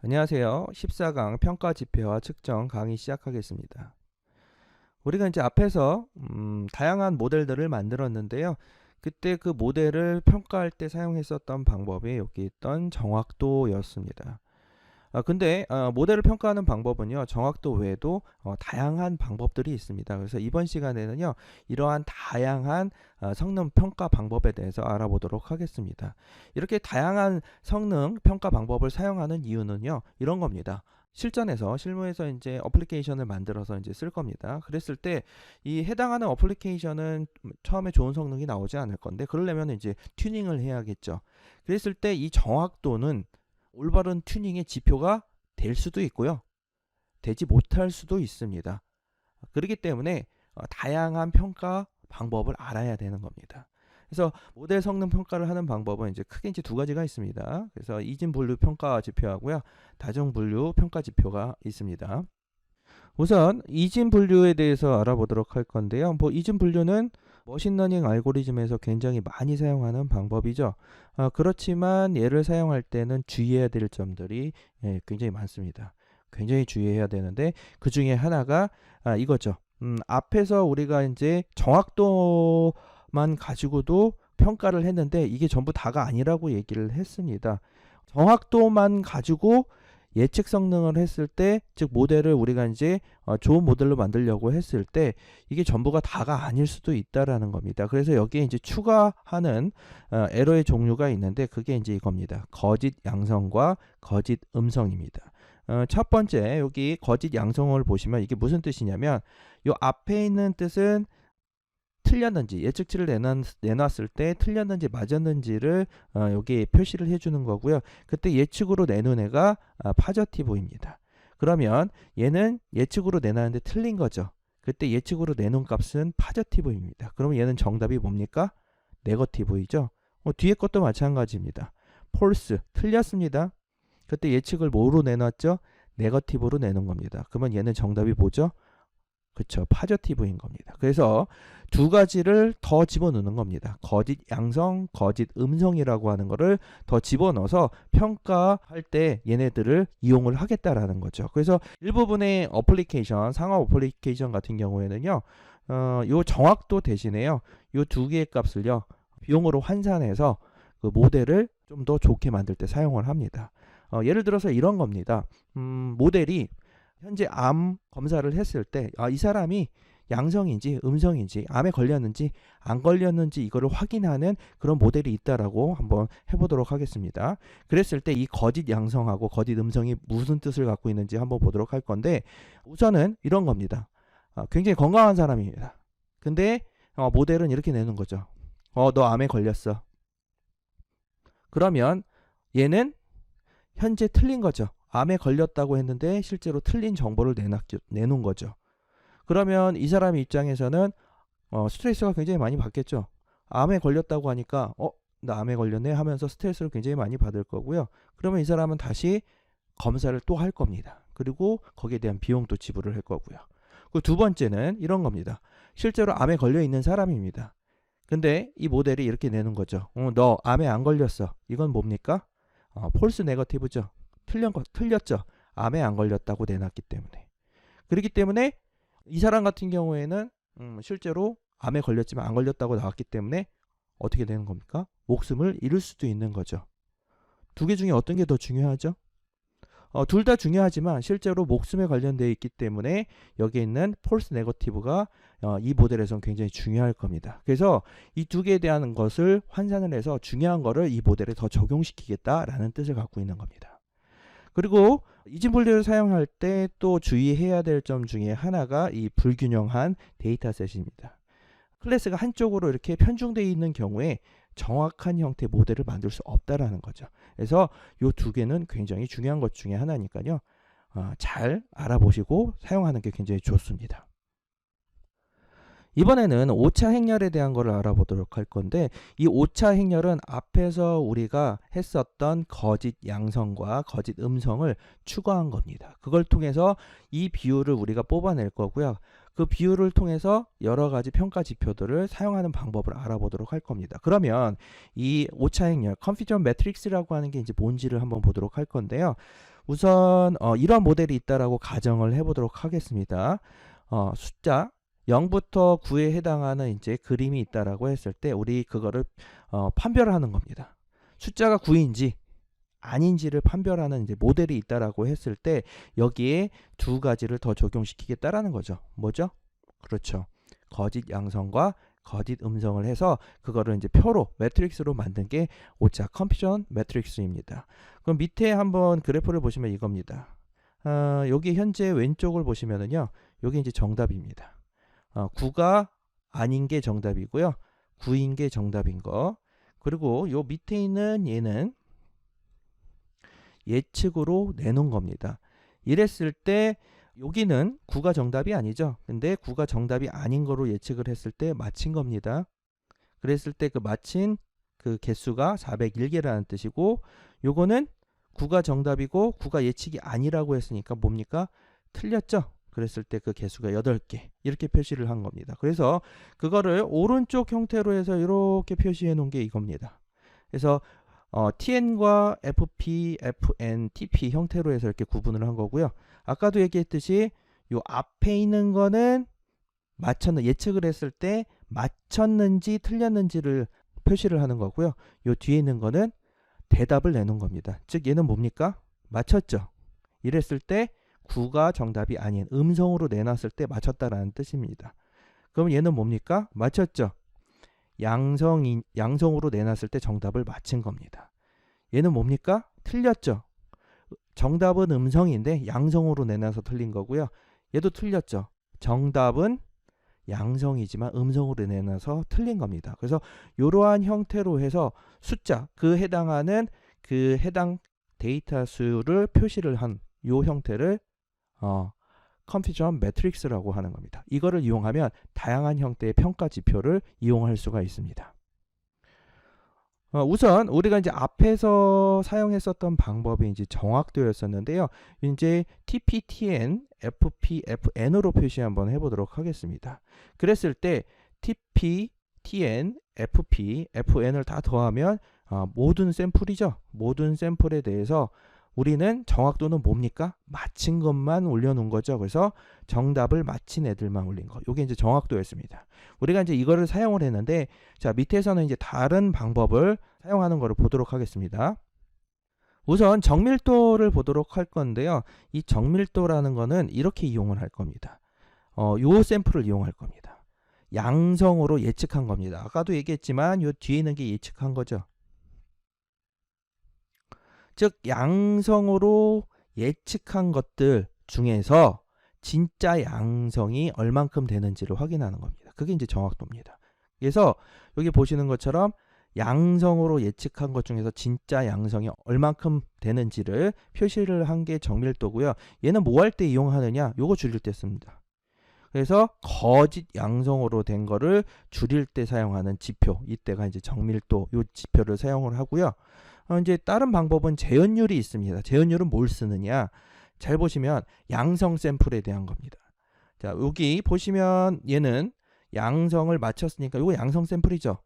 안녕하세요. 14강 평가 지표와 측정 강의 시작하겠습니다. 우리가 이제 앞에서 다양한 모델들을 만들었는데요. 그때 그 모델을 평가할 때 사용했었던 방법이 여기 있던 정확도였습니다. 근데 모델을 평가하는 방법은요, 정확도 외에도 다양한 방법들이 있습니다. 그래서 이번 시간에는요, 이러한 다양한 성능 평가 방법에 대해서 알아보도록 하겠습니다. 이렇게 다양한 성능 평가 방법을 사용하는 이유는요, 이런 겁니다. 실무에서 이제 어플리케이션을 만들어서 이제 쓸 겁니다. 그랬을 때 이 해당하는 어플리케이션은 처음에 좋은 성능이 나오지 않을 건데, 그러려면 이제 튜닝을 해야겠죠. 그랬을 때 이 정확도는 올바른 튜닝의 지표가 될 수도 있고요. 되지 못할 수도 있습니다. 그렇기 때문에 다양한 평가 방법을 알아야 되는 겁니다. 그래서 모델 성능 평가를 하는 방법은 이제 크게 이제 두 가지가 있습니다. 그래서 이진 분류 평가 지표하고요. 다중 분류 평가 지표가 있습니다. 우선 이진 분류에 대해서 알아보도록 할 건데요. 이진 분류는 머신러닝 알고리즘에서 굉장히 많이 사용하는 방법이죠. 그렇지만 얘를 사용할 때는 주의해야 될 점들이 굉장히 많습니다. 굉장히 주의해야 되는데 그 중에 하나가 이거죠. 앞에서 우리가 이제 정확도만 가지고도 평가를 했는데 이게 전부 다가 아니라고 얘기를 했습니다. 정확도만 가지고 예측 성능을 했을 때, 즉 모델을 우리가 이제 좋은 모델로 만들려고 했을 때 이게 전부가 다가 아닐 수도 있다라는 겁니다. 그래서 여기에 이제 추가하는 에러의 종류가 있는데 그게 이제 이겁니다. 거짓 양성과 거짓 음성입니다. 첫 번째 여기 거짓 양성을 보시면 이게 무슨 뜻이냐면 요 앞에 있는 뜻은 틀렸는지 예측치를 내놨을 때 틀렸는지 맞았는지를 여기 표시를 해주는 거고요. 그때 예측으로 내놓은 애가 파저티브입니다. 그러면 얘는 예측으로 내놨는데 틀린 거죠. 그때 예측으로 내놓은 값은 파저티브입니다. 그러면 얘는 정답이 뭡니까? 네거티브이죠. 뒤에 것도 마찬가지입니다. 폴스 틀렸습니다. 그때 예측을 뭐로 내놨죠? 네거티브로 내놓은 겁니다. 그러면 얘는 정답이 뭐죠? 그쵸, 파저티브인 겁니다. 그래서 두 가지를 더 집어넣는 겁니다. 거짓 양성, 거짓 음성이라고 하는 거를 더 집어넣어서 평가할 때 얘네들을 이용을 하겠다라는 거죠. 그래서 일부분의 어플리케이션, 상업 어플리케이션 같은 경우에는요, 요 정확도 대신에요, 요 두 개의 값을요, 비용으로 환산해서 그 모델을 좀 더 좋게 만들 때 사용을 합니다. 예를 들어서 이런 겁니다. 모델이 현재 암 검사를 했을 때 이 사람이 양성인지 음성인지 암에 걸렸는지 안 걸렸는지 이거를 확인하는 그런 모델이 있다라고 한번 해보도록 하겠습니다. 그랬을 때 이 거짓 양성하고 거짓 음성이 무슨 뜻을 갖고 있는지 한번 보도록 할 건데 우선은 이런 겁니다. 굉장히 건강한 사람입니다. 근데 모델은 이렇게 내는 거죠. 너 암에 걸렸어. 그러면 얘는 현재 틀린 거죠. 암에 걸렸다고 했는데 실제로 틀린 정보를 내놓은 거죠. 그러면 이 사람 입장에서는 스트레스가 굉장히 많이 받겠죠. 암에 걸렸다고 하니까 나 암에 걸렸네 하면서 스트레스를 굉장히 많이 받을 거고요. 그러면 이 사람은 다시 검사를 또 할 겁니다. 그리고 거기에 대한 비용도 지불을 할 거고요. 그 두 번째는 이런 겁니다. 실제로 암에 걸려 있는 사람입니다. 근데 이 모델이 이렇게 내는 거죠. 너 암에 안 걸렸어. 이건 뭡니까? 폴스 네거티브죠. 틀렸죠. 암에 안 걸렸다고 내놨기 때문에. 그렇기 때문에 이 사람 같은 경우에는 실제로 암에 걸렸지만 안 걸렸다고 나왔기 때문에 어떻게 되는 겁니까? 목숨을 잃을 수도 있는 거죠. 두 개 중에 어떤 게 더 중요하죠? 둘 다 중요하지만 실제로 목숨에 관련되어 있기 때문에 여기에 있는 폴스 네거티브가 이 모델에서는 굉장히 중요할 겁니다. 그래서 이 두 개에 대한 것을 환산을 해서 중요한 거를 이 모델에 더 적용시키겠다라는 뜻을 갖고 있는 겁니다. 그리고 이진 분류를 사용할 때 또 주의해야 될 점 중에 하나가 이 불균형한 데이터셋입니다. 클래스가 한쪽으로 이렇게 편중되어 있는 경우에 정확한 형태의 모델을 만들 수 없다라는 거죠. 그래서 이 두 개는 굉장히 중요한 것 중에 하나니까요. 잘 알아보시고 사용하는 게 굉장히 좋습니다. 이번에는 오차 행렬에 대한 것을 알아보도록 할 건데 이 오차 행렬은 앞에서 우리가 했었던 거짓 양성과 거짓 음성을 추가한 겁니다. 그걸 통해서 이 비율을 우리가 뽑아낼 거고요. 그 비율을 통해서 여러 가지 평가 지표들을 사용하는 방법을 알아보도록 할 겁니다. 그러면 이 오차 행렬, 컨피전 매트릭스라고 하는 게 이제 뭔지를 한번 보도록 할 건데요. 우선 이런 모델이 있다라고 가정을 해보도록 하겠습니다. 숫자 0부터 9에 해당하는 이제 그림이 있다라고 했을 때 우리 그거를 판별을 하는 겁니다. 숫자가 9인지 아닌지를 판별하는 이제 모델이 있다라고 했을 때 여기에 두 가지를 더 적용시키겠다라는 거죠. 뭐죠? 그렇죠. 거짓 양성과 거짓 음성을 해서 그거를 이제 표로 매트릭스로 만든 게 오차 컨피전 매트릭스입니다. 그럼 밑에 한번 그래프를 보시면 이겁니다. 여기 현재 왼쪽을 보시면은요. 여기 이제 정답입니다. 9가 아닌 게 정답이고요. 9인 게 정답인 거. 그리고 요 밑에 있는 얘는 예측으로 내놓은 겁니다. 이랬을 때 여기는 9가 정답이 아니죠. 근데 9가 정답이 아닌 거로 예측을 했을 때 맞힌 겁니다. 그랬을 때 그 맞힌 그 개수가 401개라는 뜻이고 요거는 9가 정답이고 9가 예측이 아니라고 했으니까 뭡니까? 틀렸죠. 그랬을 때 그 개수가 8개 이렇게 표시를 한 겁니다. 그래서 그거를 오른쪽 형태로 해서 이렇게 표시해 놓은 게 이겁니다. 그래서 TN과 FP, FN, TP 형태로 해서 이렇게 구분을 한 거고요. 아까도 얘기했듯이 요 앞에 있는 거는 예측을 했을 때 맞췄는지 틀렸는지를 표시를 하는 거고요. 요 뒤에 있는 거는 대답을 내놓은 겁니다. 즉 얘는 뭡니까? 맞췄죠. 이랬을 때 9가 정답이 아닌 음성으로 내놨을 때 맞췄다라는 뜻입니다. 그럼 얘는 뭡니까? 맞췄죠. 양성으로 내놨을 때 정답을 맞힌 겁니다. 얘는 뭡니까? 틀렸죠. 정답은 음성인데 양성으로 내놔서 틀린 거고요. 얘도 틀렸죠. 정답은 양성이지만 음성으로 내놔서 틀린 겁니다. 그래서 이러한 형태로 해서 숫자, 그 해당 데이터 수를 표시를 한 요 형태를 컨피전 매트릭스라고 하는 겁니다. 이거를 이용하면 다양한 형태의 평가 지표를 이용할 수가 있습니다. 우선 우리가 이제 앞에서 사용했었던 방법이 이제 정확도였었는데요. 이제 TP, TN, FP, FN으로 표시 한번 해보도록 하겠습니다. 그랬을 때 TP, TN, FP, FN을 다 더하면 모든 샘플이죠. 모든 샘플에 대해서 우리는 정확도는 뭡니까? 맞힌 것만 올려놓은 거죠. 그래서 정답을 맞힌 애들만 올린 거. 이게 이제 정확도였습니다. 우리가 이제 이거를 사용을 했는데, 자, 밑에서는 이제 다른 방법을 사용하는 거를 보도록 하겠습니다. 우선 정밀도를 보도록 할 건데요. 이 정밀도라는 거는 이렇게 이용을 할 겁니다. 요 샘플을 이용할 겁니다. 양성으로 예측한 겁니다. 아까도 얘기했지만 요 뒤에 있는 게 예측한 거죠. 즉 양성으로 예측한 것들 중에서 진짜 양성이 얼만큼 되는지를 확인하는 겁니다. 그게 이제 정확도입니다. 그래서 여기 보시는 것처럼 양성으로 예측한 것 중에서 진짜 양성이 얼만큼 되는지를 표시를 한 게 정밀도고요. 얘는 뭐 할 때 이용하느냐? 요거 줄일 때 씁니다. 그래서 거짓 양성으로 된 거를 줄일 때 사용하는 지표, 이때가 이제 정밀도 요 지표를 사용을 하고요. 이제 다른 방법은 재현율이 있습니다. 재현율은 뭘 쓰느냐? 잘 보시면 양성 샘플에 대한 겁니다. 자, 여기 보시면 얘는 양성을 맞췄으니까 이거 양성 샘플이죠.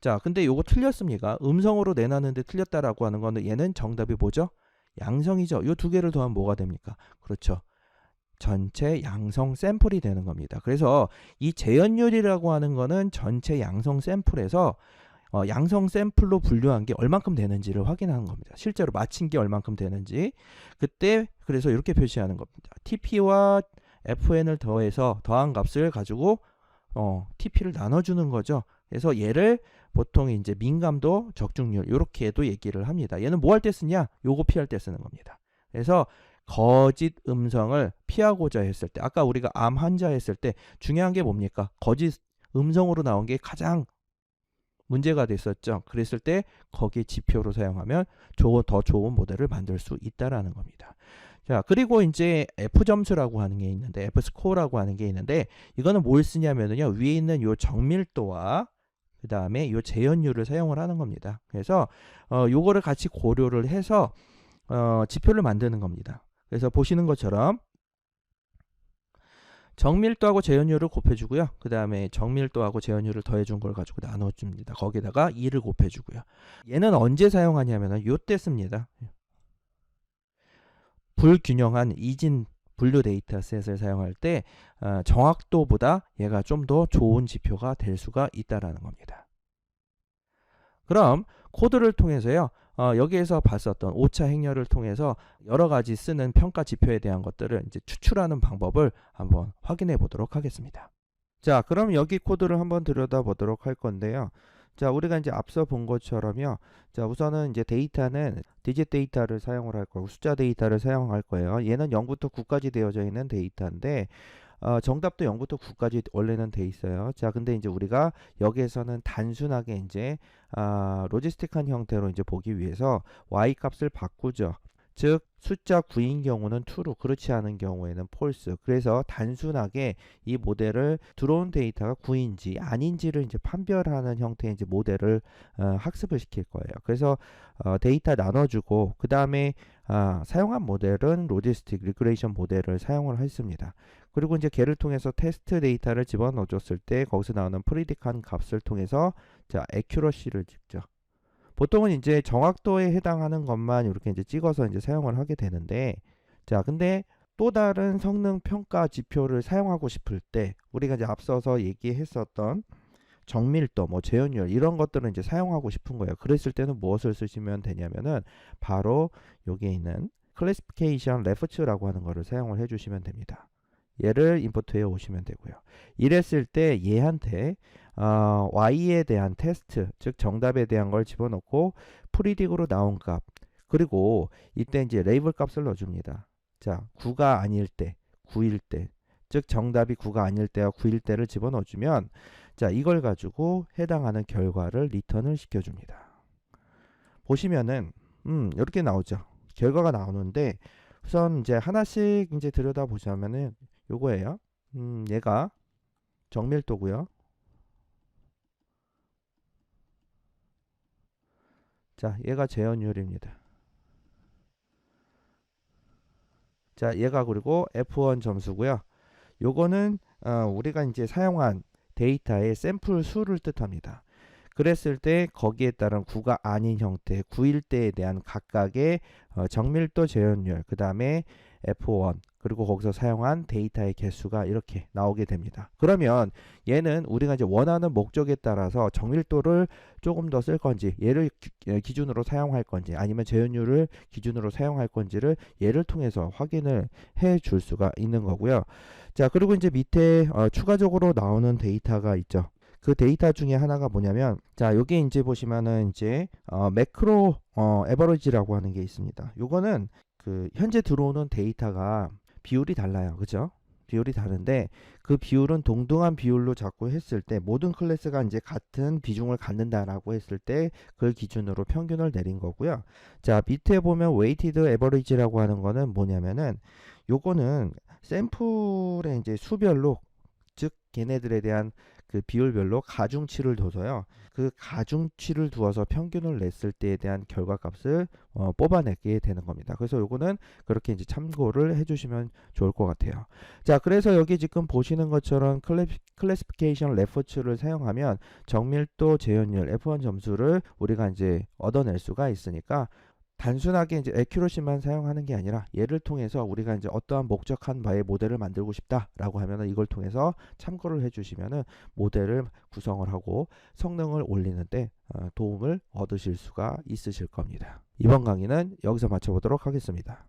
자, 근데 이거 틀렸습니까? 음성으로 내놨는데 틀렸다라고 하는 거는 얘는 정답이 뭐죠? 양성이죠. 이 두 개를 더하면 뭐가 됩니까? 그렇죠. 전체 양성 샘플이 되는 겁니다. 그래서 이 재현율이라고 하는 거는 전체 양성 샘플에서 양성 샘플로 분류한 게 얼만큼 되는지를 확인하는 겁니다. 실제로 맞힌 게 얼만큼 되는지. 그때 그래서 이렇게 표시하는 겁니다. TP와 FN을 더해서 더한 값을 가지고 TP를 나눠주는 거죠. 그래서 얘를 보통 이제 민감도, 적중률 이렇게도 얘기를 합니다. 얘는 뭐 할 때 쓰냐? 요거 피할 때 쓰는 겁니다. 그래서 거짓 음성을 피하고자 했을 때, 아까 우리가 암 환자 했을 때 중요한 게 뭡니까? 거짓 음성으로 나온 게 가장 문제가 됐었죠. 그랬을 때 거기에 지표로 사용하면 더 좋은 모델을 만들 수 있다라는 겁니다. 자, 그리고 이제 F점수라고 하는 게 있는데, F스코어라고 하는 게 있는데, 이거는 뭘 쓰냐면요, 위에 있는 요 정밀도와 그 다음에 요 재현율을 사용을 하는 겁니다. 그래서 요거를 같이 고려를 해서 지표를 만드는 겁니다. 그래서 보시는 것처럼, 정밀도하고 재현율을 곱해주고요. 그 다음에 정밀도하고 재현율을 더해준 걸 가지고 나눠줍니다. 거기다가 2를 곱해주고요. 얘는 언제 사용하냐면은 요때 씁니다. 불균형한 이진 분류 데이터셋을 사용할 때 정확도보다 얘가 좀 더 좋은 지표가 될 수가 있다라는 겁니다. 그럼 코드를 통해서요. 여기에서 봤었던 오차 행렬을 통해서 여러 가지 쓰는 평가 지표에 대한 것들을 이제 추출하는 방법을 한번 확인해 보도록 하겠습니다. 자, 그럼 여기 코드를 한번 들여다보도록 할 건데요. 자, 우리가 이제 앞서 본 것처럼요. 자, 우선은 이제 데이터는 디짓 데이터를 사용을 할 거고 숫자 데이터를 사용할 거예요. 얘는 0부터 9까지 되어져 있는 데이터인데 정답도 0부터 9까지 원래는 돼 있어요. 자, 근데 이제 우리가 여기에서는 단순하게 이제 로지스틱한 형태로 이제 보기 위해서 y 값을 바꾸죠. 즉 숫자 9인 경우는 true, 그렇지 않은 경우에는 false. 그래서 단순하게 이 모델을 들어온 데이터가 9인지 아닌지를 이제 판별하는 형태의 이제 모델을 학습을 시킬 거예요. 그래서 데이터 나눠주고 그 다음에 사용한 모델은 로지스틱 리그레이션 모델을 사용을 했습니다. 그리고 이제 걔를 통해서 테스트 데이터를 집어넣어줬을 때 거기서 나오는 프리딕한 값을 통해서 자 accuracy를 찍죠. 보통은 이제 정확도에 해당하는 것만 이렇게 이제 찍어서 이제 사용을 하게 되는데, 자, 근데 또 다른 성능 평가 지표를 사용하고 싶을 때 우리가 이제 앞서서 얘기했었던 정밀도, 뭐 재현율 이런 것들은 이제 사용하고 싶은 거예요. 그랬을 때는 무엇을 쓰시면 되냐면은 바로 여기에 있는 클래시피케이션 레프트라고 하는 거를 사용을 해주시면 됩니다. 얘를 임포트해 오시면 되고요. 이랬을 때 얘한테 y에 대한 테스트, 즉 정답에 대한 걸 집어넣고 프리딕으로 나온 값, 그리고 이때 이제 레이블 값을 넣어줍니다. 자, 9가 아닐 때, 9일 때, 즉 정답이 9가 아닐 때와 9일 때를 집어넣어주면 자, 이걸 가지고 해당하는 결과를 리턴을 시켜줍니다. 보시면은 이렇게 나오죠. 결과가 나오는데 우선 이제 하나씩 이제 들여다 보자면은 요거예요. 얘가 정밀도고요. 자, 얘가 재현율입니다. 자, 얘가 그리고 F1 점수고요. 요거는 우리가 이제 사용한 데이터의 샘플 수를 뜻합니다. 그랬을 때 거기에 따른 9가 아닌 형태, 9일 때에 대한 각각의 정밀도 재현율, 그 다음에 F1, 그리고 거기서 사용한 데이터의 개수가 이렇게 나오게 됩니다. 그러면 얘는 우리가 이제 원하는 목적에 따라서 정밀도를 조금 더 쓸 건지, 얘를 기준으로 사용할 건지, 아니면 재현율을 기준으로 사용할 건지를 얘를 통해서 확인을 해 줄 수가 있는 거고요. 자, 그리고 이제 밑에 추가적으로 나오는 데이터가 있죠. 그 데이터 중에 하나가 뭐냐면, 자, 여기 이제 보시면은 이제 매크로 에버리지라고 하는 게 있습니다. 요거는 그 현재 들어오는 데이터가 비율이 달라요. 그죠? 비율이 다른데 그 비율은 동등한 비율로 자꾸 했을 때 모든 클래스가 이제 같은 비중을 갖는다라고 했을 때 그걸 기준으로 평균을 내린 거고요. 자, 밑에 보면 웨이티드 에버리지라고 하는 거는 뭐냐면은 요거는 샘플의 이제 수별로, 즉 걔네들에 대한 그 비율별로 가중치를 둬서요. 그 가중치를 두어서 평균을 냈을 때에 대한 결과값을 뽑아내게 되는 겁니다. 그래서 요거는 그렇게 이제 참고를 해주시면 좋을 것 같아요. 자, 그래서 여기 지금 보시는 것처럼 클래시피케이션 레퍼츠를 사용하면 정밀도, 재현율, F1 점수를 우리가 이제 얻어낼 수가 있으니까 단순하게 이제 accuracy만 사용하는 게 아니라 얘를 통해서 우리가 이제 어떠한 목적한 바의 모델을 만들고 싶다라고 하면은 이걸 통해서 참고를 해주시면은 모델을 구성을 하고 성능을 올리는데 도움을 얻으실 수가 있으실 겁니다. 이번 강의는 여기서 마쳐보도록 하겠습니다.